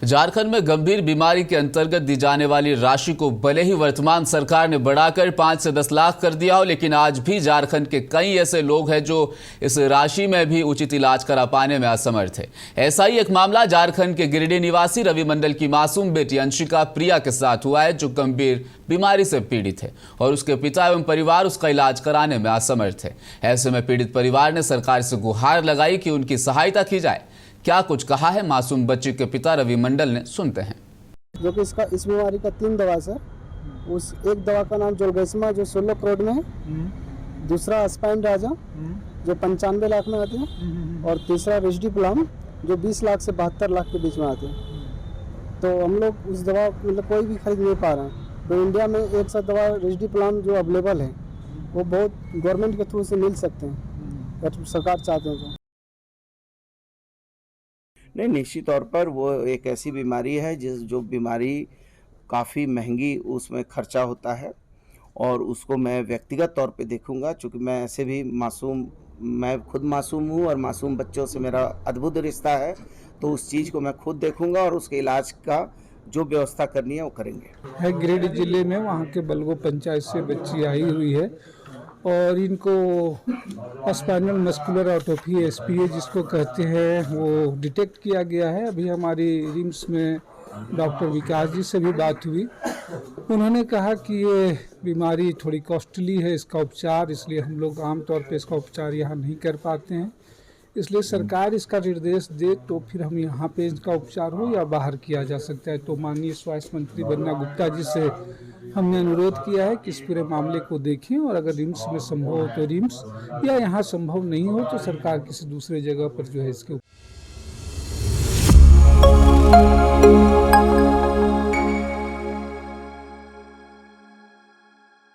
झारखंड में गंभीर बीमारी के अंतर्गत दी जाने वाली राशि को भले ही वर्तमान सरकार ने बढ़ाकर 5 से 10 लाख कर दिया हो, लेकिन आज भी झारखंड के कई ऐसे लोग हैं जो इस राशि में भी उचित इलाज करा पाने में असमर्थ है। ऐसा ही एक मामला झारखंड के गिरिडीह निवासी रवि मंडल की मासूम बेटी अंशिका प्रिया के साथ हुआ है, जो गंभीर बीमारी से पीड़ित है और उसके पिता एवं परिवार उसका इलाज कराने में असमर्थ है। ऐसे में पीड़ित परिवार ने सरकार से गुहार लगाई कि उनकी सहायता की जाए। क्या कुछ कहा है मासूम बच्ची के पिता रवि मंडल ने, सुनते हैं। जो कि इस बीमारी का 3 दवा है सर। उस एक दवा का नाम जोलगेस्मा जो 16 करोड़ में है, दूसरा स्पाइन राजा जो 95 लाख में आते हैं और तीसरा रिजडीप्लाम जो 20 लाख से 72 लाख के बीच में आते हैं। तो हम लोग उस दवा मतलब कोई भी खरीद नहीं पा रहे हैं। तो इंडिया में एक साथ दवा रिजडीप्लाम जो अवेलेबल है वो बहुत गवर्नमेंट के थ्रू से मिल सकते हैं अगर सरकार चाहते हैं तो। नहीं, निश्चित तौर पर वो एक ऐसी बीमारी है जो बीमारी काफ़ी महंगी उसमें खर्चा होता है और उसको मैं व्यक्तिगत तौर पे देखूंगा, क्योंकि मैं ऐसे भी मैं खुद मासूम हूँ और मासूम बच्चों से मेरा अद्भुत रिश्ता है। तो उस चीज़ को मैं खुद देखूंगा और उसके इलाज का जो व्यवस्था करनी है वो करेंगे। गिरिडीह जिले में वहाँ के बलगो पंचायत से बच्ची आई हुई है और इनको स्पाइनल मस्कुलर एट्रोफी SPA जिसको कहते हैं वो डिटेक्ट किया गया है। अभी हमारी रिम्स में डॉक्टर विकास जी से भी बात हुई। उन्होंने कहा कि ये बीमारी थोड़ी कॉस्टली है इसका उपचार, इसलिए हम लोग आमतौर पे इसका उपचार यहाँ नहीं कर पाते हैं। इसलिए सरकार इसका निर्देश दे तो फिर हम यहाँ पे इसका उपचार हो या बाहर किया जा सकता है। तो माननीय स्वास्थ्य मंत्री बन्ना गुप्ता जी से हमने अनुरोध किया है कि इस पूरे मामले को देखें और अगर रिम्स में संभव हो तो रिम्स या यहाँ संभव नहीं हो तो सरकार किसी दूसरे जगह पर जो है इसके